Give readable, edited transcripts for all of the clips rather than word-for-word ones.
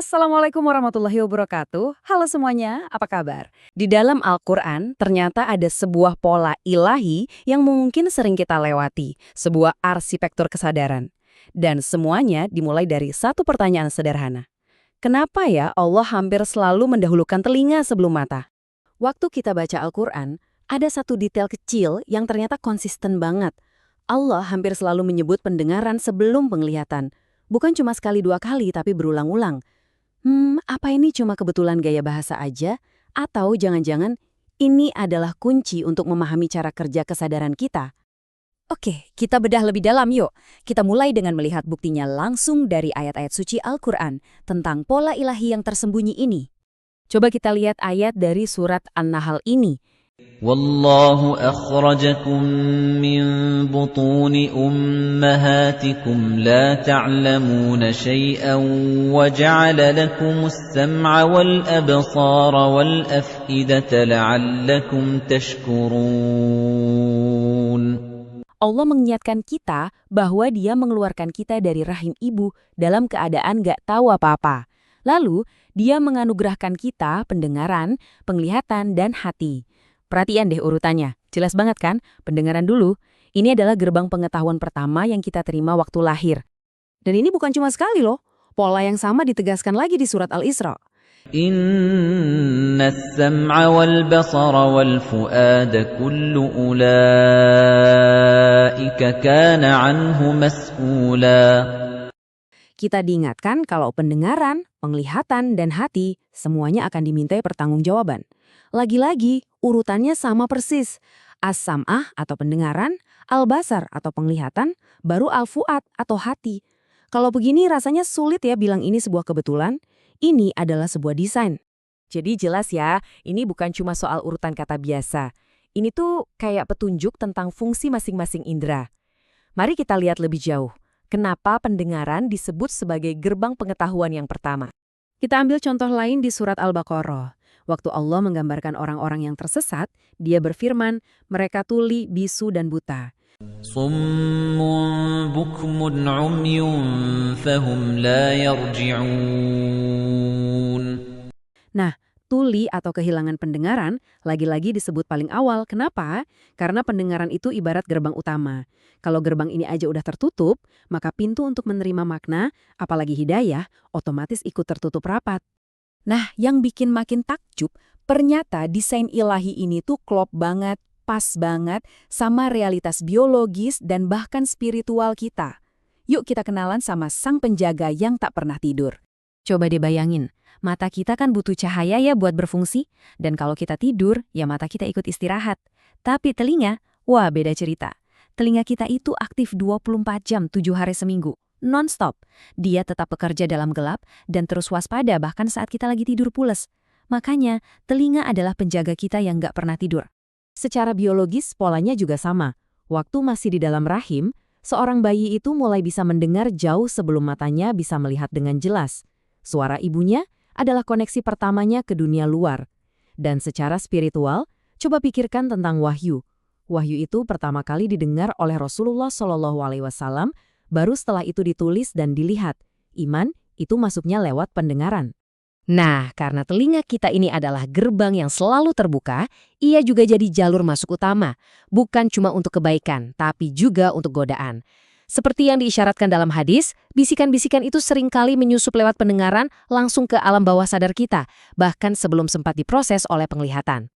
Assalamualaikum warahmatullahi wabarakatuh. Halo semuanya, apa kabar? Di dalam Al-Quran, ternyata ada sebuah pola ilahi yang mungkin sering kita lewati, sebuah arsitektur kesadaran. Dan semuanya dimulai dari satu pertanyaan sederhana. Kenapa ya Allah hampir selalu mendahulukan telinga sebelum mata? Waktu kita baca Al-Quran, ada satu detail kecil yang ternyata konsisten banget. Allah hampir selalu menyebut pendengaran sebelum penglihatan. Bukan cuma sekali dua kali, tapi berulang-ulang. Apa ini cuma kebetulan gaya bahasa aja? Atau jangan-jangan ini adalah kunci untuk memahami cara kerja kesadaran kita? Oke, kita bedah lebih dalam yuk. Kita mulai dengan melihat buktinya langsung dari ayat-ayat suci Al-Quran tentang pola ilahi yang tersembunyi ini. Coba kita lihat ayat dari surat An-Nahl ini. والله أخرجكم من بطون أمهاتكم لا تعلمون شيئا وجعل لكم السمع والأبصار والأفئدة لعلكم تشكرون. Allah mengingatkan kita bahwa Dia mengeluarkan kita dari rahim ibu dalam keadaan gak tahu apa-apa. Lalu, Dia menganugerahkan kita pendengaran, penglihatan, dan hati. Perhatian deh urutannya, jelas banget kan? Pendengaran dulu, ini adalah gerbang pengetahuan pertama yang kita terima waktu lahir. Dan ini bukan cuma sekali loh, pola yang sama ditegaskan lagi di surat Al-Isra. إن السمع والبصر والفؤاد كل أولئك كان عنه مسؤولا. Kita diingatkan kalau pendengaran, penglihatan, dan hati semuanya akan dimintai pertanggungjawaban. Lagi-lagi, urutannya sama persis. As-sam'ah atau pendengaran, al-basar atau penglihatan, baru al-fu'ad atau hati. Kalau begini rasanya sulit ya bilang ini sebuah kebetulan. Ini adalah sebuah desain. Jadi jelas ya, ini bukan cuma soal urutan kata biasa. Ini tuh kayak petunjuk tentang fungsi masing-masing indera. Mari kita lihat lebih jauh. Kenapa pendengaran disebut sebagai gerbang pengetahuan yang pertama? Kita ambil contoh lain di surat Al-Baqarah. Waktu Allah menggambarkan orang-orang yang tersesat, Dia berfirman, mereka tuli, bisu, dan buta. صم بكم عمي فهم لا يرجعون. Nah, tuli atau kehilangan pendengaran lagi-lagi disebut paling awal. Kenapa? Karena pendengaran itu ibarat gerbang utama. Kalau gerbang ini aja udah tertutup, maka pintu untuk menerima makna, apalagi hidayah, otomatis ikut tertutup rapat. Nah, yang bikin makin takjub, ternyata desain ilahi ini tuh klop banget, pas banget sama realitas biologis dan bahkan spiritual kita. Yuk kita kenalan sama sang penjaga yang tak pernah tidur. Coba deh bayangin, mata kita kan butuh cahaya ya buat berfungsi, dan kalau kita tidur, ya mata kita ikut istirahat. Tapi telinga, wah beda cerita. Telinga kita itu aktif 24 jam 7 hari seminggu. Non-stop. Dia tetap bekerja dalam gelap dan terus waspada bahkan saat kita lagi tidur pules. Makanya, telinga adalah penjaga kita yang nggak pernah tidur. Secara biologis, polanya juga sama. Waktu masih di dalam rahim, seorang bayi itu mulai bisa mendengar jauh sebelum matanya bisa melihat dengan jelas. Suara ibunya adalah koneksi pertamanya ke dunia luar. Dan secara spiritual, coba pikirkan tentang wahyu. Wahyu itu pertama kali didengar oleh Rasulullah SAW, baru setelah itu ditulis dan dilihat. Iman itu masuknya lewat pendengaran. Nah, karena telinga kita ini adalah gerbang yang selalu terbuka, ia juga jadi jalur masuk utama. Bukan cuma untuk kebaikan, tapi juga untuk godaan. Seperti yang diisyaratkan dalam hadis, bisikan-bisikan itu seringkali menyusup lewat pendengaran langsung ke alam bawah sadar kita, bahkan sebelum sempat diproses oleh penglihatan.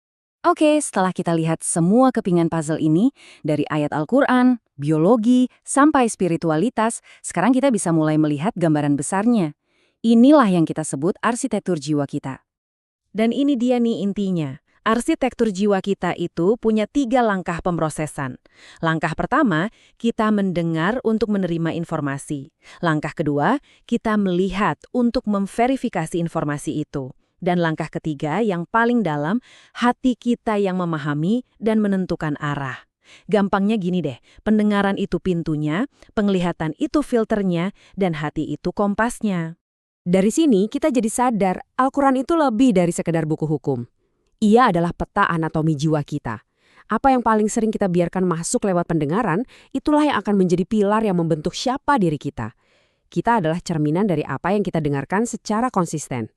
Oke, setelah kita lihat semua kepingan puzzle ini, dari ayat Al-Quran, biologi, sampai spiritualitas, sekarang kita bisa mulai melihat gambaran besarnya. Inilah yang kita sebut arsitektur jiwa kita. Dan ini dia nih intinya. Arsitektur jiwa kita itu punya 3 langkah pemrosesan. Langkah pertama, kita mendengar untuk menerima informasi. Langkah kedua, kita melihat untuk memverifikasi informasi itu. Dan langkah ketiga yang paling dalam, hati kita yang memahami dan menentukan arah. Gampangnya gini deh, pendengaran itu pintunya, penglihatan itu filternya, dan hati itu kompasnya. Dari sini kita jadi sadar, Al-Quran itu lebih dari sekedar buku hukum. Ia adalah peta anatomi jiwa kita. Apa yang paling sering kita biarkan masuk lewat pendengaran, itulah yang akan menjadi pilar yang membentuk siapa diri kita. Kita adalah cerminan dari apa yang kita dengarkan secara konsisten.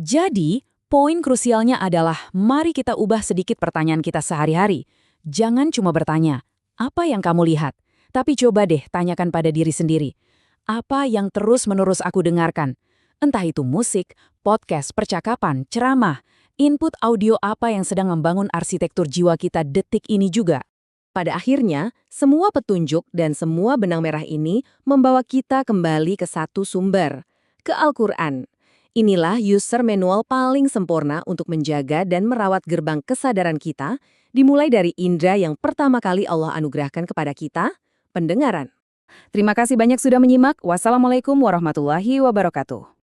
Jadi, poin krusialnya adalah mari kita ubah sedikit pertanyaan kita sehari-hari. Jangan cuma bertanya, apa yang kamu lihat? Tapi coba deh tanyakan pada diri sendiri. Apa yang terus-menerus aku dengarkan? Entah itu musik, podcast, percakapan, ceramah, input audio apa yang sedang membangun arsitektur jiwa kita detik ini juga. Pada akhirnya, semua petunjuk dan semua benang merah ini membawa kita kembali ke satu sumber, ke Al-Quran. Inilah user manual paling sempurna untuk menjaga dan merawat gerbang kesadaran kita, dimulai dari indera yang pertama kali Allah anugerahkan kepada kita, pendengaran. Terima kasih banyak sudah menyimak. Wassalamualaikum warahmatullahi wabarakatuh.